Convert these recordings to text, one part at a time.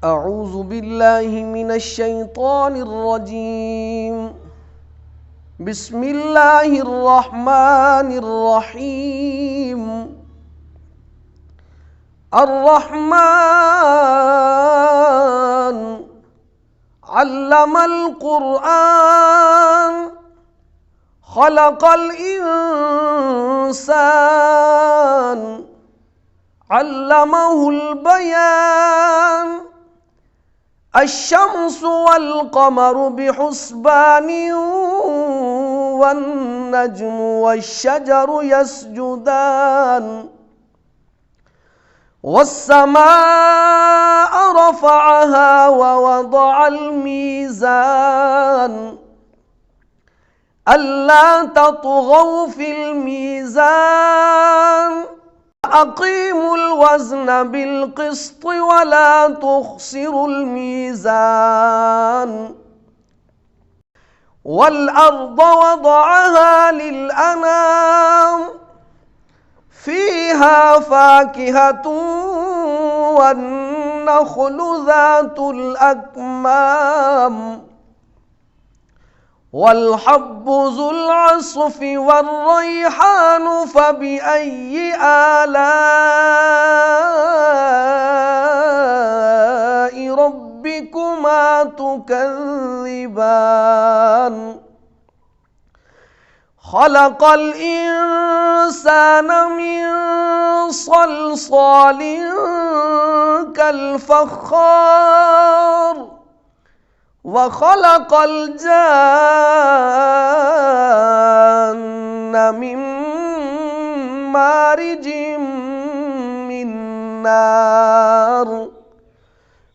أعوذ بالله من الشيطان الرجيم. بسم الله الرحمن الرحيم. الرحمن علم القرآن خلق الإنسان علمه البيان الشمس والقمر بحسبان والنجم والشجر يسجدان والسماء رفعها ووضع الميزان ألا تطغوا في الميزان أقيموا الوزن بالقسط ولا تخسروا الميزان والأرض وضعها للأنام فيها فاكهة والنخل ذات الأكمام والحب ذو العصف والريحان فبأي آلاء ربكما تكذبان خلق الإنسان من صلصال كالفخار وخلق الجان من مارج من نار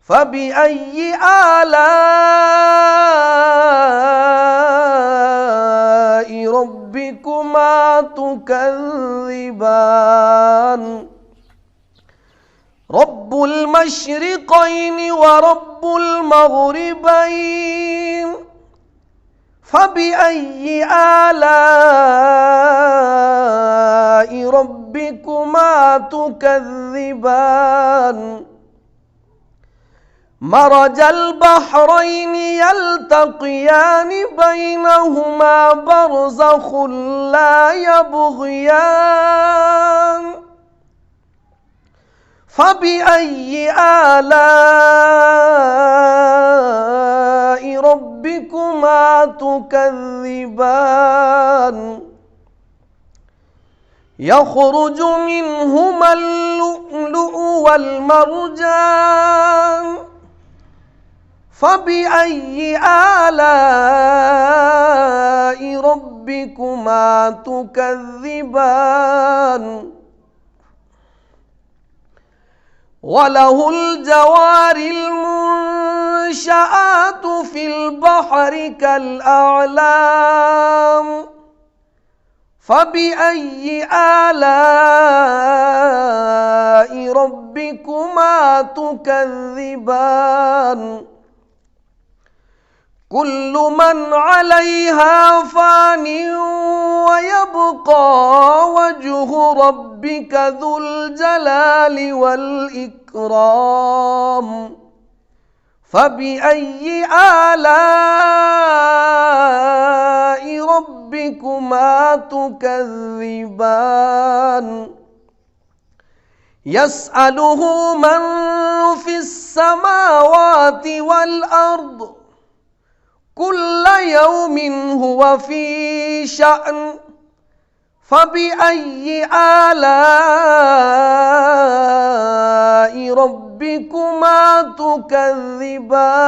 فبأي آلاء ربكما تكذبان رب المشرقين ورب المغربين فبأي آلاء ربكما تكذبان مرج البحرين يلتقيان بينهما برزخ لا يبغيان فبأي آلاء ربكما تكذبان يخرج منهما اللؤلؤ والمرجان فبأي آلاء ربكما تكذبان وله الجوار المنشآت في البحر كالأعلام فبأي آلاء ربكما تكذبان كل من عليها فان ويبقى وجه ربك ذو الجلال والإكرام فبأي آلاء ربكما تكذبان يسأله من في السماوات والأرض كل يوم هو في شأن فبأي آلاء ربكما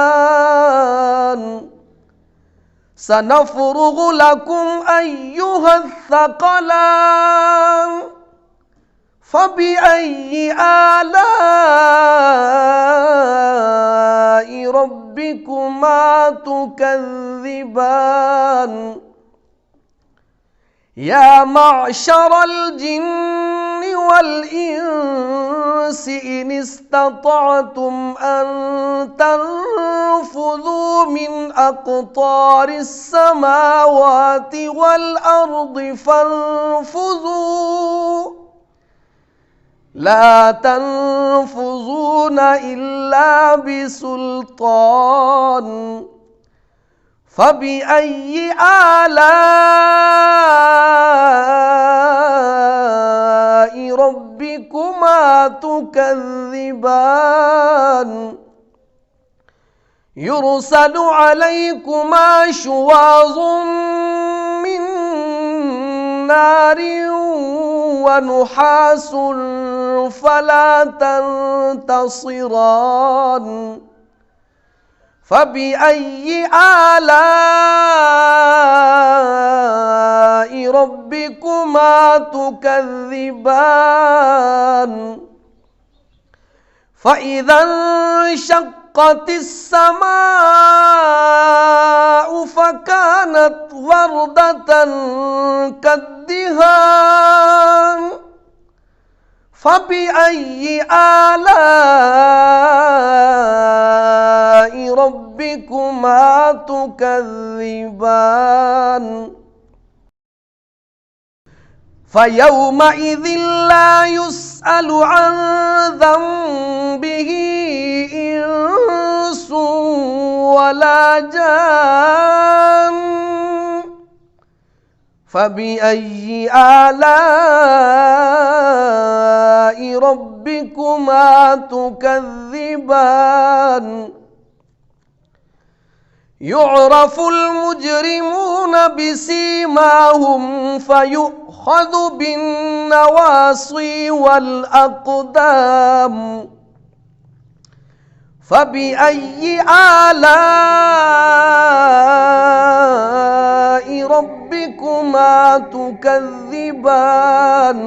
تكذبان سنفرغ لكم أيها الثقلان فبأي آلاء ربكما تكذبان يا معشر الجن والإنس إن استطعتم أن تنفذوا من أقطار السماوات والأرض فانفذوا لا تنفذون إلا بسلطان فبأي آلاء ربكما تكذبان يرسل عليكما شواظ من نار ونحاس فلا تنتصران فبأي آلاء ربكما تكذبان فإذا انشقت السماء فكانت وردة كالدهان فبأي آلاء ربكما تكذبان فيومئذ لا يسأل عن ذنبه إنس ولا جان فبأي آلاء ربكما تكذبان يعرف المجرمون بسيماهم فيؤخذ بالنواصي والأقدام فبأي آلاء ربكما تكذبان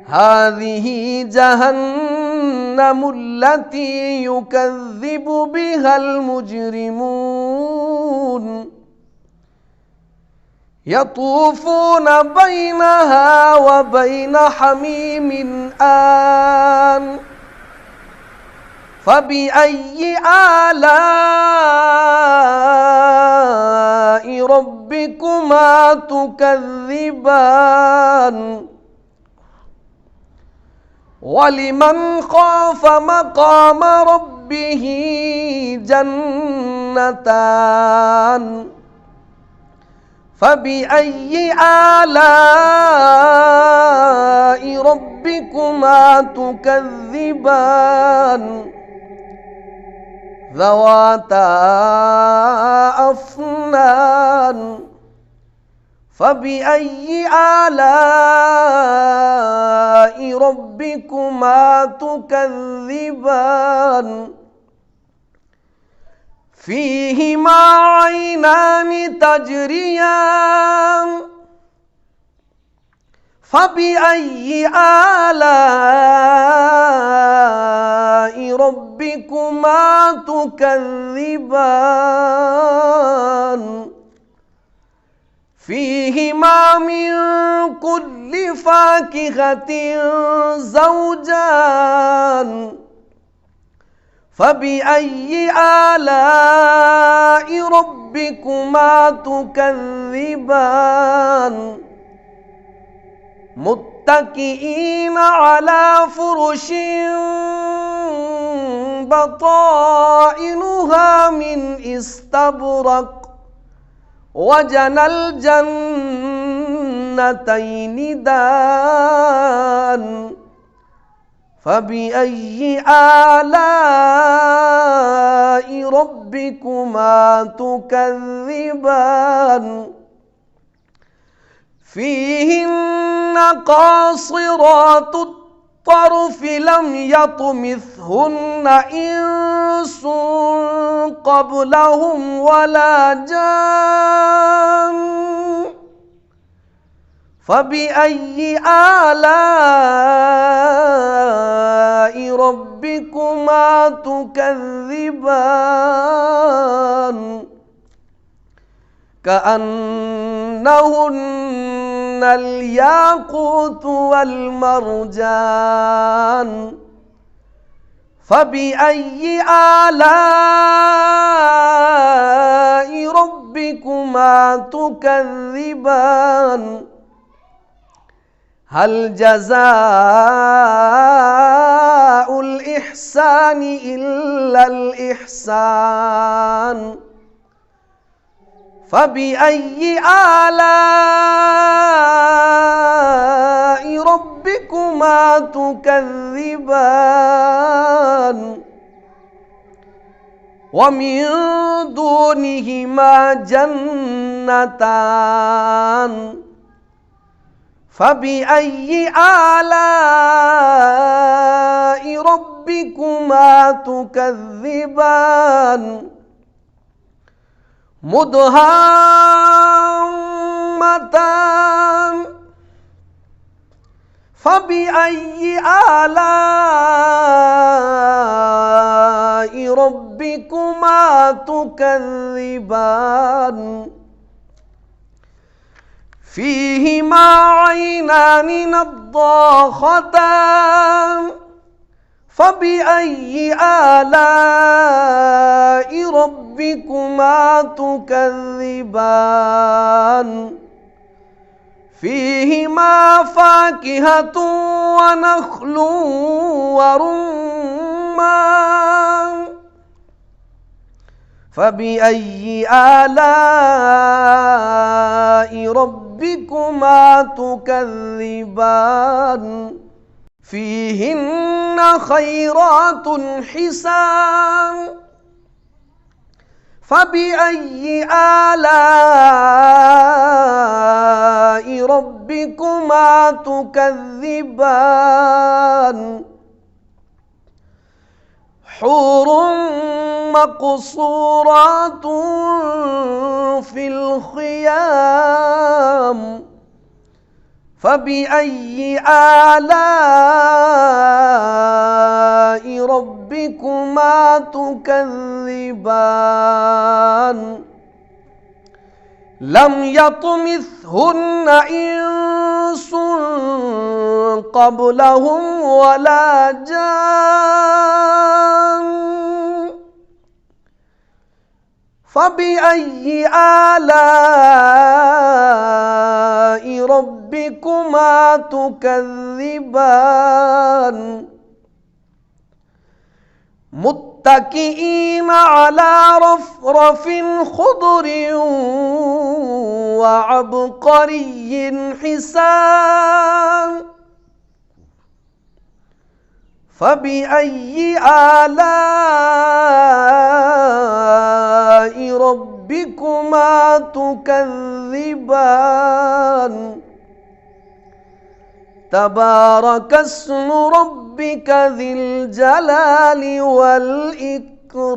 هذه جهنم التي يكذب بها المجرمون يطوفون بينها وبين حميم آن فبأي آلاء ربكما تكذبان ولمن خاف مقام ربه جنتان فبأي آلاء ربكما تكذبان ذواتا أفنان فبأي آلاء ربكما تكذبان فيهما عينان تجريان فبأي آلاء ربكما تكذبان فيهما من كل فاكهة زوجان فبأي آلاء ربكما تكذبان متكئين على فرش بطائنها من استبرق وجنى الجنتين دان فبأي آلاء ربكما تكذبان فيهن قاصرات الطرف لم يطمثهن إنس قبلهم ولا جان فبأي آلاء ربكما تكذبان كأنهن الياقوت والمرجان فبأي آلاء ربكما تكذبان هل جزاء الإحسان إلا الإحسان فبأي آلاء ربكما تكذبان ومن دونهما جنتان فبأي آلاء ربكما تكذبان مدهامتان فبأي آلاء ربكما تكذبان فيهما عينان نضاختان فبأي آلاء ربكما تكذبان فيهما فاكهة ونخل ورمان فبأي آلاء ربكما تكذبان فيهن خيرات حسان فبأي آلاء ربكما تكذبان حور مقصورات في الخيام فبأي آلاء ربكما تكذبان لم يطمثهن إنس قبلهم ولا جان فبأي آلاء ربكما تكذبان متكئين على رفرف خضر وعبقري حسان فبأي آلاء ربكما تكذبان تبارك اسم ربك ذي الجلال والإكرام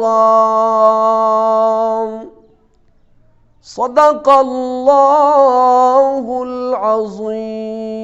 صدق الله العظيم.